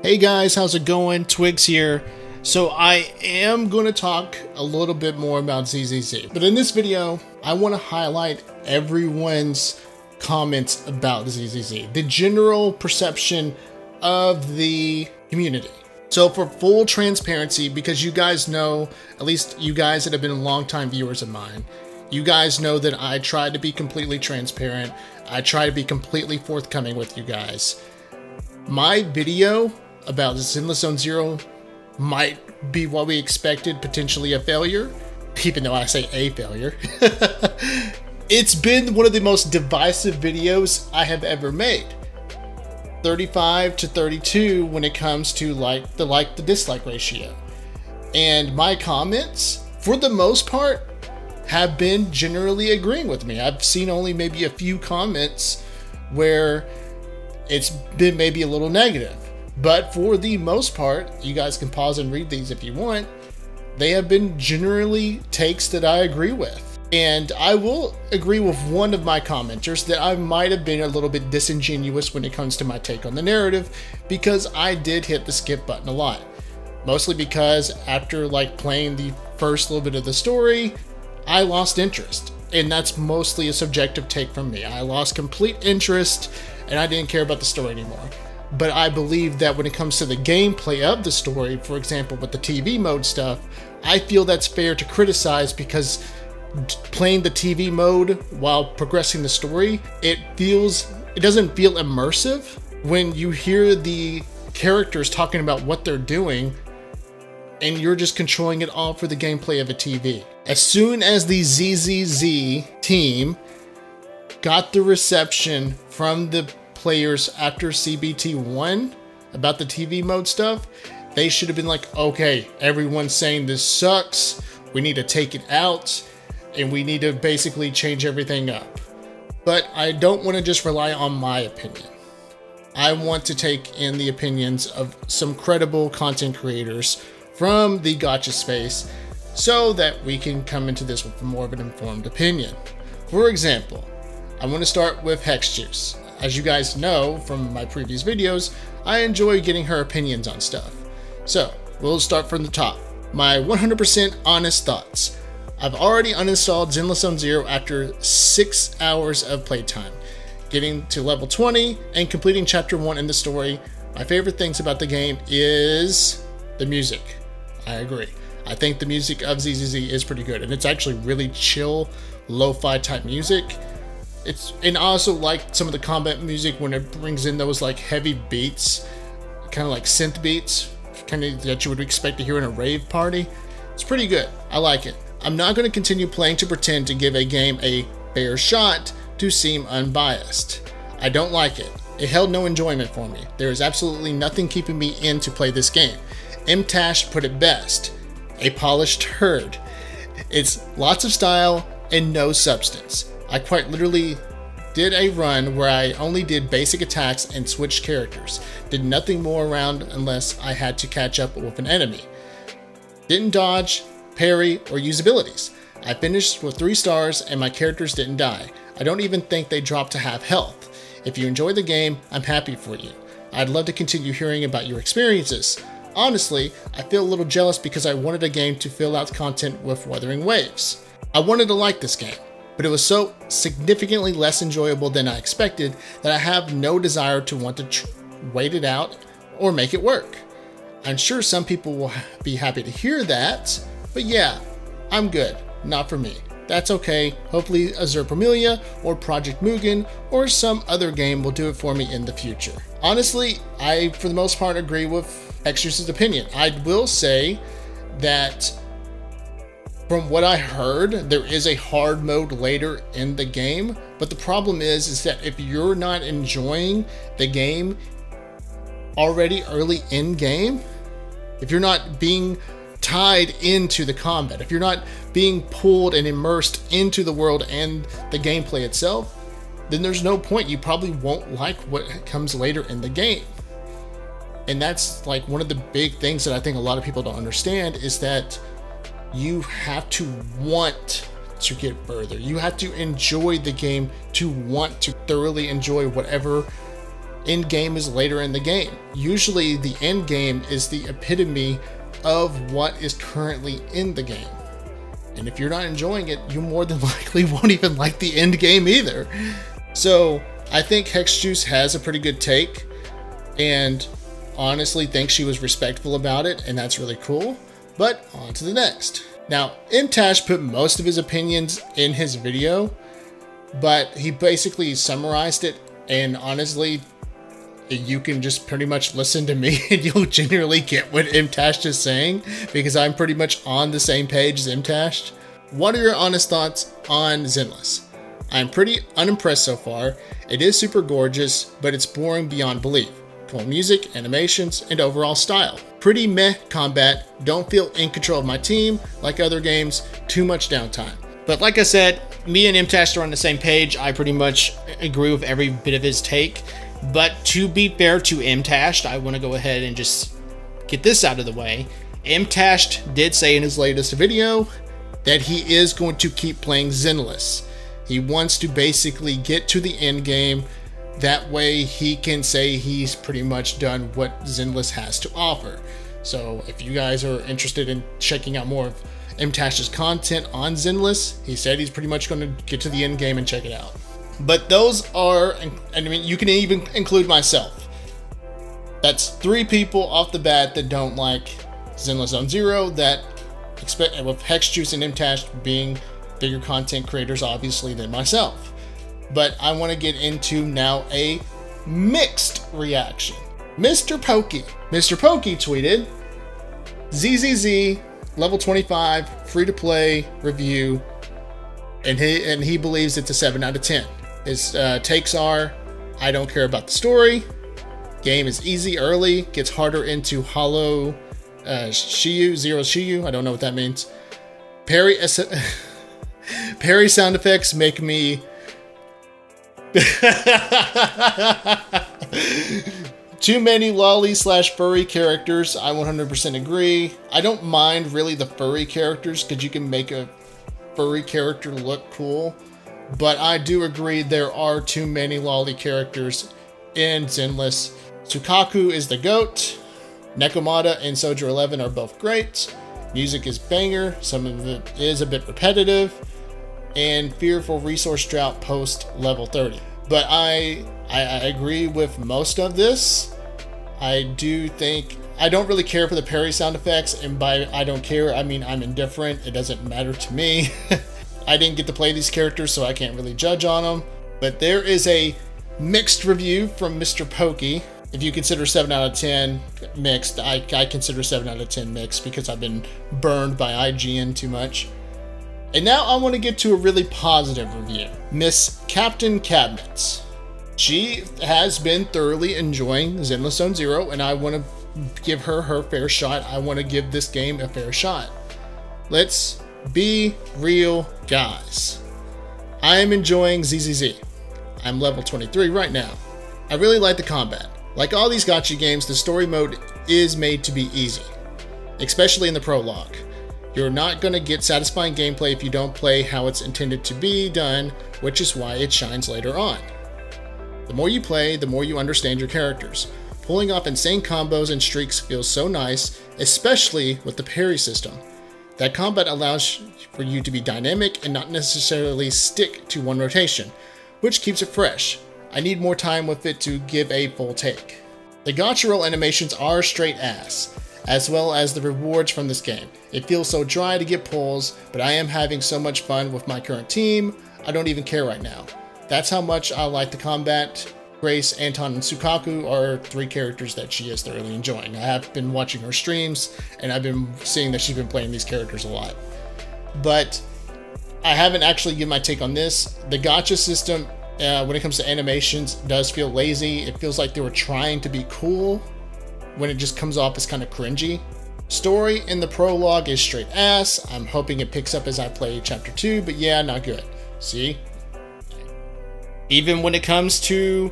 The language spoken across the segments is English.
Hey guys, how's it going? Twiggs here. So I am going to talk a little bit more about ZZZ, but in this video, I want to highlight everyone's comments about ZZZ, the general perception of the community. So for full transparency, because you guys know, at least you guys that have been longtime viewers of mine, you guys know that I try to be completely transparent. I try to be completely forthcoming with you guys. My video about Zenless Zone Zero might be what we expected, potentially a failure, even though I say a failure. It's been one of the most divisive videos I have ever made. 35 to 32 when it comes to the dislike ratio. And my comments, for the most part, have been generally agreeing with me. I've seen only maybe a few comments where it's been maybe a little negative. But for the most part, you guys can pause and read these if you want, they have been generally takes that I agree with. And I will agree with one of my commenters that I might have been a little bit disingenuous when it comes to my take on the narrative, because I did hit the skip button a lot. Mostly because after playing the first little bit of the story, I lost interest. And that's mostly a subjective take from me. I lost complete interest and I didn't care about the story anymore. But I believe that when it comes to the gameplay of the story, for example, with the TV mode stuff, I feel that's fair to criticize, because playing the TV mode while progressing the story, it doesn't feel immersive when you hear the characters talking about what they're doing and you're just controlling it all for the gameplay of a TV. As soon as the ZZZ team got the reception from the players after CBT1 about the TV mode stuff, they should have been like, okay, everyone's saying this sucks, we need to take it out, and we need to basically change everything up. But I don't want to just rely on my opinion. I want to take in the opinions of some credible content creators from the gacha space so that we can come into this with more of an informed opinion. For example, I want to start with HexJuice. As you guys know from my previous videos, I enjoy getting her opinions on stuff. So we'll start from the top. My 100% honest thoughts. I've already uninstalled Zenless Zone Zero after 6 hours of playtime, getting to level 20 and completing chapter 1 in the story. My favorite things about the game is the music. I agree. I think the music of ZZZ is pretty good, and it's actually really chill, lo-fi type music. And I also like some of the combat music when it brings in those heavy beats, kind of like synth beats, kind of that you would expect to hear in a rave party. It's pretty good. I like it. I'm not going to continue playing to pretend to give a game a fair shot to seem unbiased. I don't like it. It held no enjoyment for me. There is absolutely nothing keeping me in to play this game. Mtashed put it best. A polished turd. It's lots of style and no substance. I quite literally did a run where I only did basic attacks and switched characters. Did nothing more around unless I had to catch up with an enemy. Didn't dodge, parry, or use abilities. I finished with 3 stars and my characters didn't die. I don't even think they dropped to half health. If you enjoy the game, I'm happy for you. I'd love to continue hearing about your experiences. Honestly, I feel a little jealous because I wanted a game to fill out content with Wuthering Waves. I wanted to like this game, but it was so significantly less enjoyable than I expected that I have no desire to want to wait it out or make it work. I'm sure some people will be happy to hear that, but yeah, I'm good. Not for me. That's okay. Hopefully Azure Amelia or Project Mugen or some other game will do it for me in the future. Honestly, I for the most part agree with HexJuice's opinion. I will say that from what I heard, there is a hard mode later in the game, but the problem is that if you're not enjoying the game already early in game, if you're not being tied into the combat, if you're not being pulled and immersed into the world and the gameplay itself, then there's no point. You probably won't like what comes later in the game. And that's one of the big things that I think a lot of people don't understand, is that you have to want to get further. You have to enjoy the game to want to thoroughly enjoy whatever end game is later in the game. Usually the end game is the epitome of what is currently in the game. And if you're not enjoying it, you more than likely won't even like the end game either. So I think HexJuice has a pretty good take, and honestly think she was respectful about it, and that's really cool. But on to the next. Now, Mtashed put most of his opinions in his video, but he basically summarized it, and honestly, you can just pretty much listen to me and you'll generally get what Mtashed is saying, because I'm pretty much on the same page as Mtashed. What are your honest thoughts on Zenless? I'm pretty unimpressed so far. It is super gorgeous, but it's boring beyond belief. Cool music, animations, and overall style. Pretty meh combat, don't feel in control of my team like other games, too much downtime. But like I said, me and Mtashed are on the same page. I pretty much agree with every bit of his take. But to be fair to Mtashed, I want to go ahead and just get this out of the way. Mtashed did say in his latest video that he is going to keep playing Zenless. He wants to basically get to the end game. That way he can say he's pretty much done what Zenless has to offer. So if you guys are interested in checking out more of Mtashed's content on Zenless, he said he's pretty much going to get to the end game and check it out. But those are, I mean, you can even include myself. That's 3 people off the bat that don't like Zenless Zone Zero, that expect, with HexJuice and Mtashed being bigger content creators obviously than myself. But I want to get into now a mixed reaction. Mr. Pokke tweeted, ZZZ level 25 free to play review, and he believes it's a 7 out of 10. His takes are, I don't care about the story, game is easy early, gets harder into Hollow Zero Shiyu, I don't know what that means. Parry sound effects make me too many lolly/furry characters. I 100% agree. I don't mind really the furry characters because you can make a furry character look cool, but I do agree there are too many lolly characters in Zenless. Tsukaku is the GOAT. Nekomata and Soldier 11 are both great. Music is banger. Some of it is a bit repetitive, and fearful resource drought post level 30. But I agree with most of this. I do think, I don't really care for the parry sound effects, and by I don't care, I mean I'm indifferent. It doesn't matter to me. I didn't get to play these characters, so I can't really judge on them. But there is a mixed review from Mr. Pokke. If you consider 7 out of 10 mixed, I consider 7 out of 10 mixed because I've been burned by IGN too much. And now I want to get to a really positive review. Miss CaptinCabinetz. She has been thoroughly enjoying Zenless Zone Zero, and I want to give her her fair shot. I want to give this game a fair shot. Let's be real, guys. I am enjoying ZZZ. I'm level 23 right now. I really like the combat. Like all these gacha games, the story mode is made to be easy, especially in the prologue. You're not going to get satisfying gameplay if you don't play how it's intended to be done, which is why it shines later on. The more you play, the more you understand your characters. Pulling off insane combos and streaks feels so nice, especially with the parry system. That combat allows for you to be dynamic and not necessarily stick to one rotation, which keeps it fresh. I need more time with it to give a full take. The gacha roll animations are straight ass, as well as the rewards from this game. It feels so dry to get pulls, but I am having so much fun with my current team, I don't even care right now. That's how much I like the combat. Grace, Anton, and Tsukaku are 3 characters that she is thoroughly enjoying. I have been watching her streams, and I've been seeing that she's been playing these characters a lot. But I haven't actually given my take on this. The gacha system, when it comes to animations, does feel lazy. It feels like they were trying to be cool when it just comes off as kind of cringy. Story in the prologue is straight ass. I'm hoping it picks up as I play chapter 2, but yeah, not good. See? Even when it comes to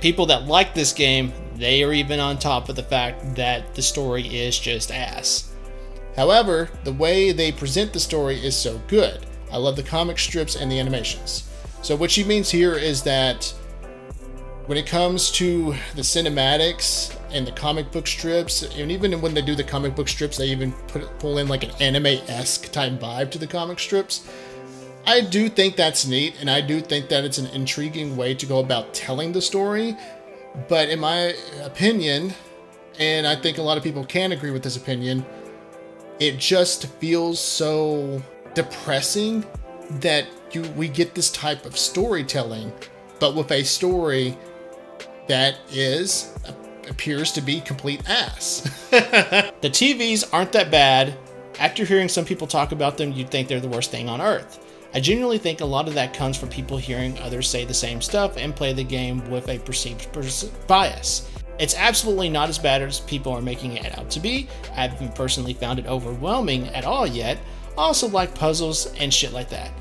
people that like this game, they are even on top of the fact that the story is just ass. However, the way they present the story is so good. I love the comic strips and the animations. So what she means here is that When it comes to the cinematics and the comic book strips, and even when they do the comic book strips, they even pull in like an anime-esque type vibe to the comic strips. I do think that's neat, and I do think that it's an intriguing way to go about telling the story. But in my opinion, and I think a lot of people can agree with this opinion, it just feels so depressing that we get this type of storytelling, but with a story that appears to be complete ass. The TVs aren't that bad. After hearing some people talk about them, you'd think they're the worst thing on earth. I genuinely think a lot of that comes from people hearing others say the same stuff and play the game with a perceived bias. It's absolutely not as bad as people are making it out to be. I haven't personally found it overwhelming at all yet. I also like puzzles and shit like that.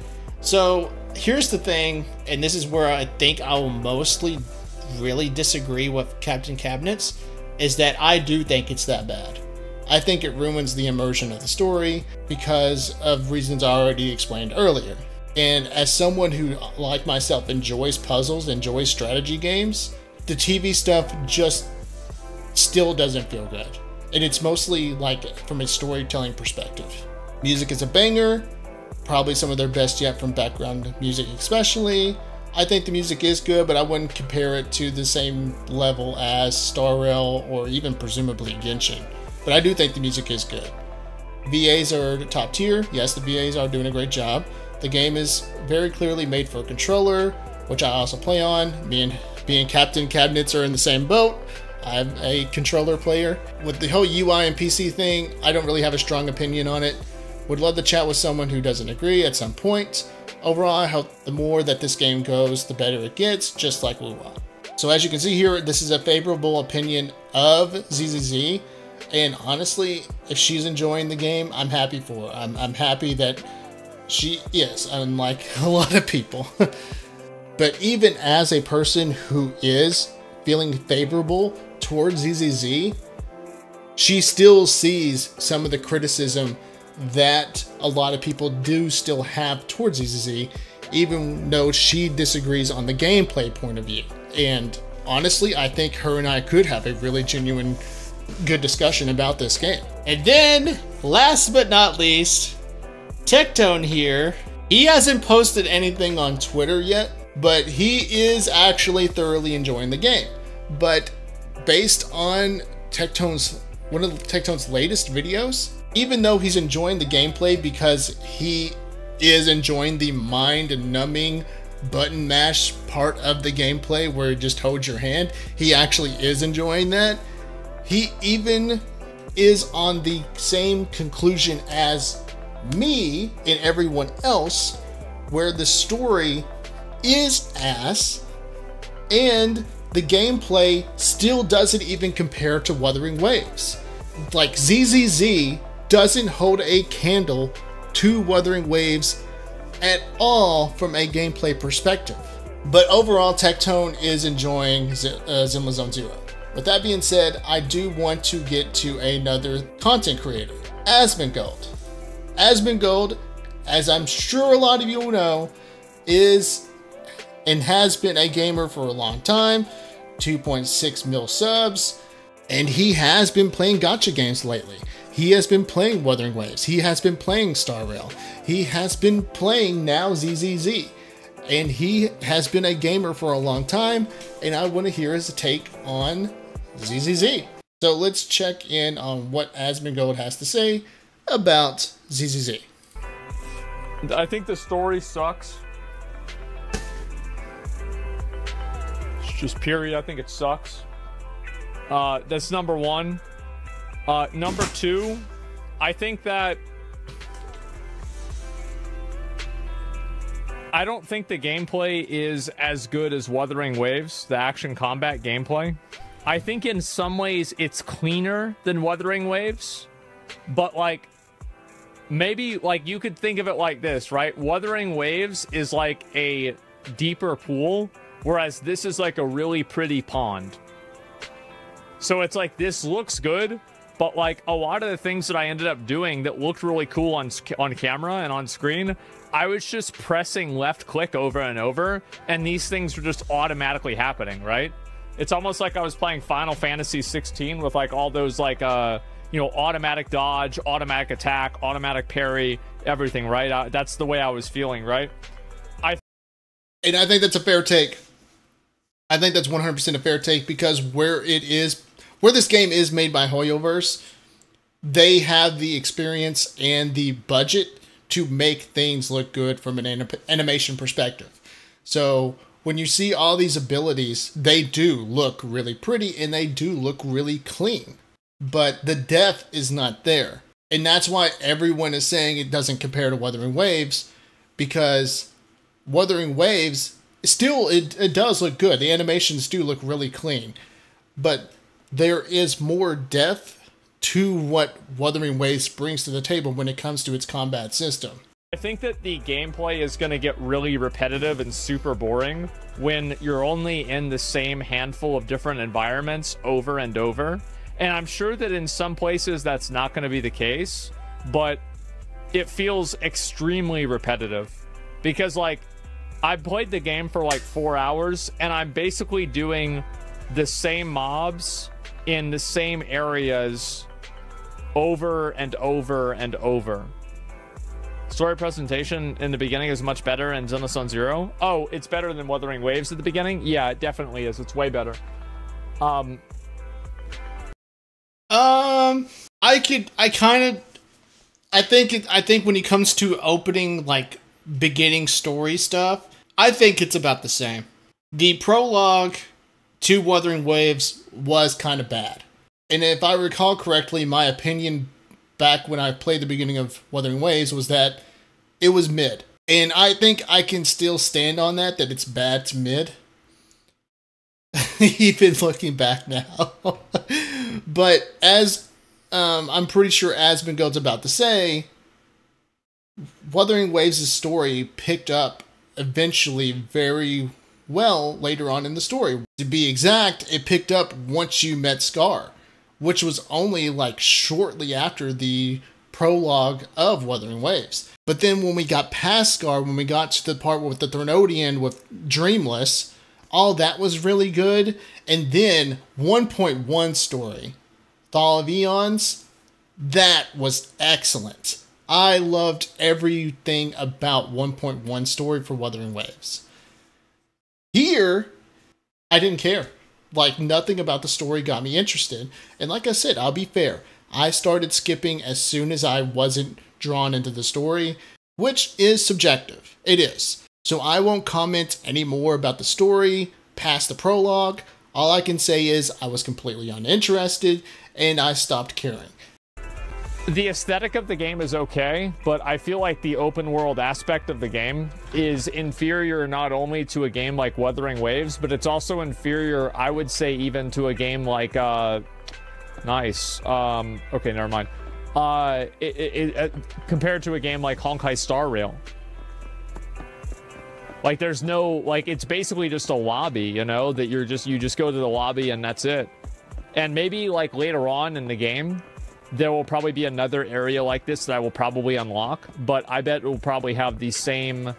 So here's the thing, and this is where I think I will mostly really disagree with CaptinCabinetz, is that I do think it's that bad. I think it ruins the immersion of the story because of reasons I already explained earlier. And as someone who, like myself, enjoys puzzles, enjoys strategy games, the TV stuff just still doesn't feel good. And it's mostly like from a storytelling perspective. Music is a banger, probably some of their best yet from background music especially. I think the music is good, but I wouldn't compare it to the same level as Star Rail or even presumably Genshin. But I do think the music is good. VAs are top tier. Yes, the VAs are doing a great job. The game is very clearly made for a controller, which I also play on. Me and CaptinCabinetz are in the same boat. I'm a controller player. With the whole UI and PC thing, I don't really have a strong opinion on it. Would love to chat with someone who doesn't agree at some point. Overall, I hope the more that this game goes, the better it gets, just like Wuwa. So as you can see here, this is a favorable opinion of ZZZ. And honestly, if she's enjoying the game, I'm happy for her. I'm happy that she is, unlike a lot of people. But even as a person who is feeling favorable towards ZZZ, she still sees some of the criticism that a lot of people do still have towards ZZZ, even though she disagrees on the gameplay point of view. And honestly, I think her and I could have a really genuine good discussion about this game. And then, last but not least, Tectone here. He hasn't posted anything on Twitter yet, but he is actually thoroughly enjoying the game. But based on one of Tectone's latest videos, even though he's enjoying the gameplay because he is enjoying the mind-numbing button mash part of the gameplay where it just holds your hand, he actually is enjoying that. He even is on the same conclusion as me and everyone else, where the story is ass and the gameplay still doesn't even compare to Wuthering Waves. Like, ZZZ doesn't hold a candle to Wuthering Waves at all from a gameplay perspective. But overall, Tectone is enjoying Zenless Zone Zero. With that being said, I do want to get to another content creator, Asmongold. Asmongold, as I'm sure a lot of you will know, is and has been a gamer for a long time, 2.6 mil subs, and he has been playing gacha games lately. He has been playing Wuthering Waves. He has been playing Star Rail. He has been playing now ZZZ. And he has been a gamer for a long time, and I want to hear his take on ZZZ. So let's check in on what Asmongold has to say about ZZZ. I think the story sucks. It's just period. I think it sucks. That's number one. Number two, I think that I don't think the gameplay is as good as Wuthering Waves, the action combat gameplay. I think in some ways it's cleaner than Wuthering Waves, but like, maybe like you could think of it like this, right? Wuthering Waves is like a deeper pool, whereas this is like a really pretty pond. So it's like, this looks good, But like a lot of the things that I ended up doing that looked really cool on camera and on screen, I was just pressing left click over and over, and these things were just automatically happening, right? It's almost like I was playing Final Fantasy 16 with like all those like you know, automatic dodge, automatic attack, automatic parry, everything, right? That's the way I was feeling, right? And I think that's a fair take. I think that's 100% a fair take, because where this game is made by Hoyoverse, they have the experience and the budget to make things look good from an animation perspective. So when you see all these abilities, they do look really pretty and they do look really clean. But the depth is not there. And that's why everyone is saying it doesn't compare to Wuthering Waves, because Wuthering Waves, still, it does look good. The animations do look really clean. But there is more depth to what Wuthering Waves brings to the table when it comes to its combat system. I think that the gameplay is going to get really repetitive and super boring when you're only in the same handful of different environments over and over. And I'm sure that in some places that's not going to be the case, but it feels extremely repetitive. Because, like, I played the game for like 4 hours, and I'm basically doing the same mobs in the same areas over and over and over. Story presentation in the beginning is much better in Zenless Zone Zero. Oh, it's better than Wuthering Waves at the beginning? Yeah, it definitely is. It's way better. I think when it comes to opening, like, beginning story stuff, I think it's about the same. The prologue to Wuthering Waves was kind of bad. And if I recall correctly, my opinion back when I played the beginning of Wuthering Waves was that it was mid. And I think I can still stand on that it's bad to mid. Even looking back now. But as I'm pretty sure Asmongold's about to say, Wuthering Waves' story picked up eventually very well later on in the story. To be exact, it picked up once you met Scar, which was only like shortly after the prologue of Wuthering Waves. But then when we got past Scar, when we got to the part with the Threnodian with Dreamless, all that was really good. And then 1.1 story, Thaw of Eons, that was excellent. I loved everything about 1.1 story for Wuthering Waves. Here, I didn't care. Like, nothing about the story got me interested. And like I said, I'll be fair. I started skipping as soon as I wasn't drawn into the story, which is subjective. It is. So I won't comment any more about the story past the prologue. All I can say is I was completely uninterested and I stopped caring. The aesthetic of the game is okay, but I feel like the open world aspect of the game is inferior not only to a game like Wuthering Waves, but it's also inferior, I would say, even to a game like, nice. Okay, never mind. Compared to a game like Honkai Star Rail. Like, there's no, like, it's basically just a lobby, you know, that you just go to the lobby and that's it. And maybe, like, later on in the game, there will probably be another area like this that I will probably unlock, but I bet it will probably have the same...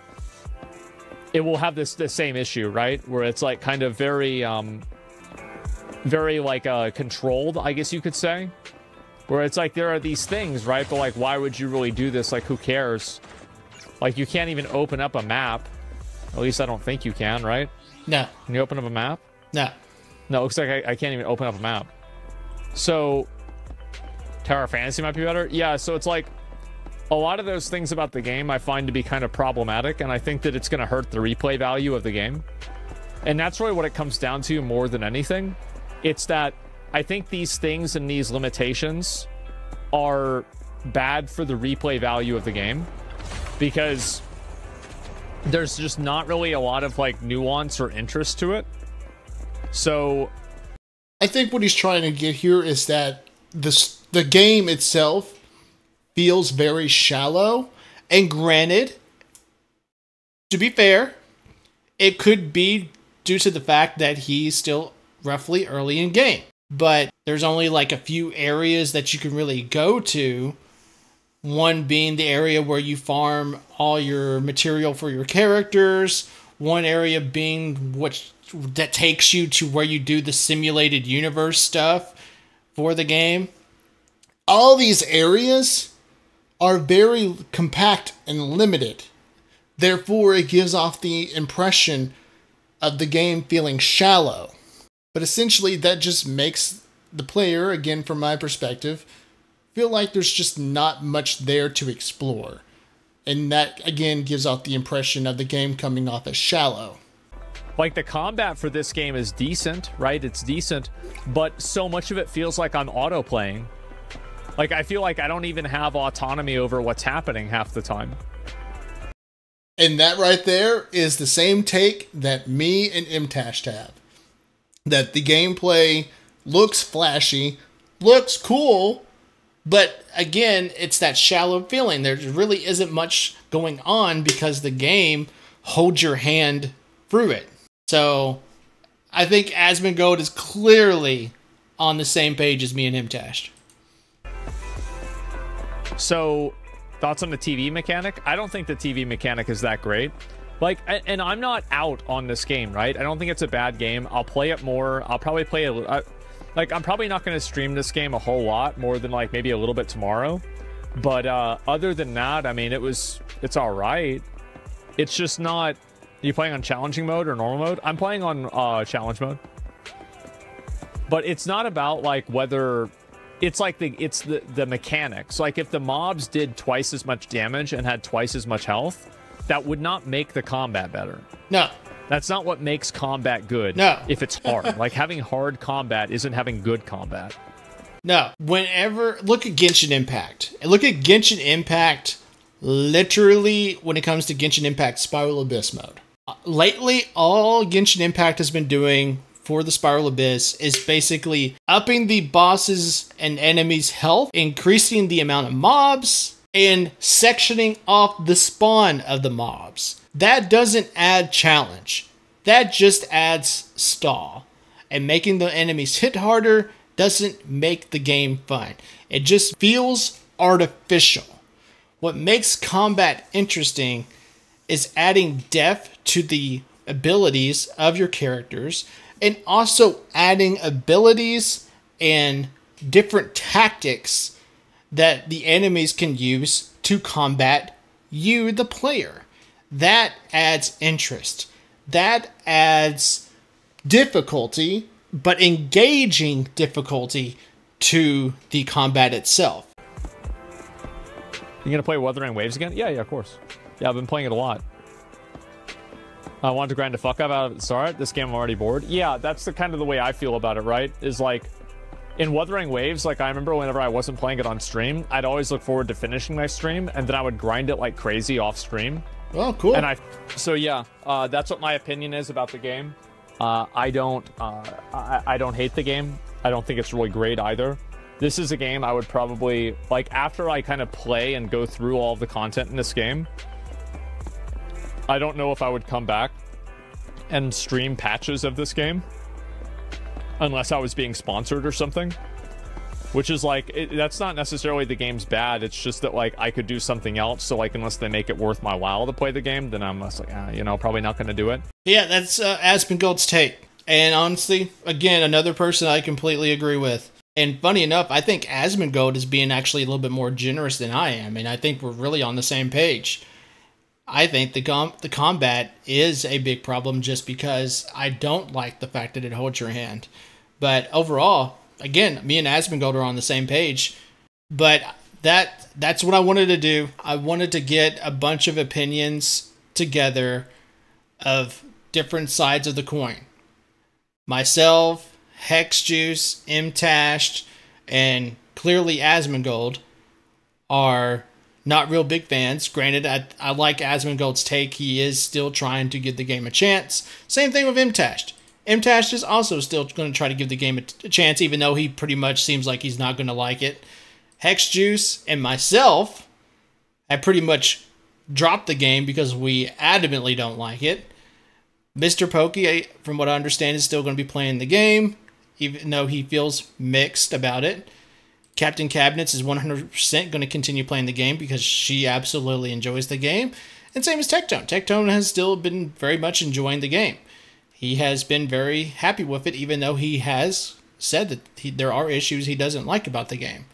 It will have the same issue, right? Where it's, like, kind of very, like, controlled, I guess you could say. Where it's like, there are these things, right? But, like, why would you really do this? Like, who cares? Like, you can't even open up a map. At least I don't think you can, right? No. Can you open up a map? No. No, it looks like I can't even open up a map. So... Tower Fantasy might be better. Yeah, so it's like a lot of those things about the game I find to be kind of problematic, and I think that it's going to hurt the replay value of the game. And that's really what it comes down to more than anything. It's that I think these things and these limitations are bad for the replay value of the game, because there's just not really a lot of like nuance or interest to it. So I think what he's trying to get here is that the game itself feels very shallow. And granted, to be fair, it could be due to the fact that he's still roughly early in game. but there's only like a few areas that you can really go to. One being the area where you farm all your material for your characters. One area being that takes you to where you do the simulated universe stuff for the game. All these areas are very compact and limited. Therefore, it gives off the impression of the game feeling shallow. But essentially, that just makes the player, again from my perspective, feel like there's just not much there to explore. And that, again, gives off the impression of the game coming off as shallow. Like, the combat for this game is decent, right? It's decent, but so much of it feels like I'm auto-playing. Like, I feel like I don't even have autonomy over what's happening half the time. And that right there is the same take that me and Mtashed have. That the gameplay looks flashy, looks cool, but again, it's that shallow feeling. There really isn't much going on because the game holds your hand through it. So I think Asmongold is clearly on the same page as me and Mtashed. So, thoughts on the TV mechanic? I don't think the TV mechanic is that great. Like, and I'm not out on this game, right? I don't think it's a bad game. I'll play it more. I'll probably play it. Like, I'm probably not going to stream this game a whole lot, more than like maybe a little bit tomorrow. But other than that, I mean, it's all right. It's just not. Are you playing on challenging mode or normal mode? I'm playing on challenge mode. But it's not about like whether. It's like the mechanics. Like, if the mobs did twice as much damage and had twice as much health, that would not make the combat better. No. That's not what makes combat good. No. If it's hard. Like, having hard combat isn't having good combat. No. Whenever... Look at Genshin Impact. Look at Genshin Impact literally when it comes to Genshin Impact Spiral Abyss mode. Lately, all Genshin Impact has been doing for the Spiral Abyss is basically upping the bosses and enemies' health, increasing the amount of mobs, and sectioning off the spawn of the mobs. That doesn't add challenge. That just adds stall. And making the enemies hit harder doesn't make the game fun. It just feels artificial. What makes combat interesting is adding depth to the abilities of your characters, and also adding abilities and different tactics that the enemies can use to combat you, the player. That adds interest. That adds difficulty, but engaging difficulty to the combat itself. You gonna play Wuthering Waves again? Yeah, of course. Yeah, I've been playing it a lot. I wanted to grind the fuck out of it at the start. This game I'm already bored. Yeah, that's the kind of the way I feel about it, right? Is like, in Wuthering Waves, like, I remember whenever I wasn't playing it on stream, I'd always look forward to finishing my stream, and then I would grind it like crazy off stream. Oh, cool. And so yeah, that's what my opinion is about the game. I don't hate the game. I don't think it's really great either. This is a game I would probably, like, after I kind of play and go through all of the content in this game, I don't know if I would come back and stream patches of this game unless I was being sponsored or something, which is like, that's not necessarily the game's bad. It's just that, like, I could do something else. So, like, unless they make it worth my while to play the game, then I'm just like, you know, probably not going to do it. Yeah, that's Asmongold's take. And honestly, again, another person I completely agree with. And funny enough, I think Asmongold is being actually a little bit more generous than I am. And I think we're really on the same page. I think the combat is a big problem just because I don't like the fact that it holds your hand. But overall, again, me and Asmongold are on the same page. But that's what I wanted to do. I wanted to get a bunch of opinions together of different sides of the coin. Myself, HexJuice, Mtashed, and clearly Asmongold are not real big fans. Granted, I like Asmongold's take. He is still trying to give the game a chance. Same thing with Mtashed. Mtashed is also still going to try to give the game a chance, even though he pretty much seems like he's not going to like it. HexJuice and myself have pretty much dropped the game because we adamantly don't like it. Mr. Pokke, from what I understand, is still going to be playing the game. even though he feels mixed about it. CaptinCabinetz is 100% going to continue playing the game because she absolutely enjoys the game. And same as Tectone. Tectone has still been very much enjoying the game. He has been very happy with it, even though he has said that there are issues he doesn't like about the game.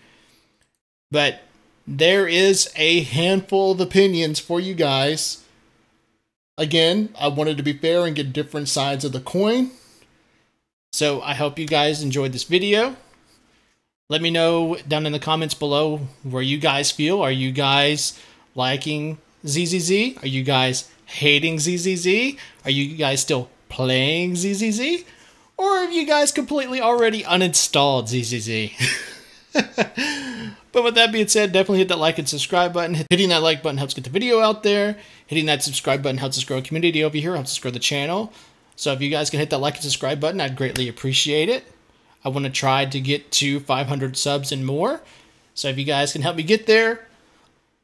But there is a handful of opinions for you guys. Again, I wanted to be fair and get different sides of the coin. So I hope you guys enjoyed this video. Let me know down in the comments below where you guys feel. Are you guys liking ZZZ? Are you guys hating ZZZ? Are you guys still playing ZZZ? Or have you guys completely already uninstalled ZZZ? But with that being said, definitely hit that like and subscribe button. Hitting that like button helps get the video out there. Hitting that subscribe button helps us grow a community over here, helps us grow the channel. So if you guys can hit that like and subscribe button, I'd greatly appreciate it. I want to try to get to 500 subs and more. So if you guys can help me get there,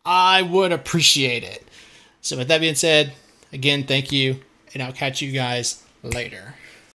I would appreciate it. So with that being said, again, thank you, and I'll catch you guys later.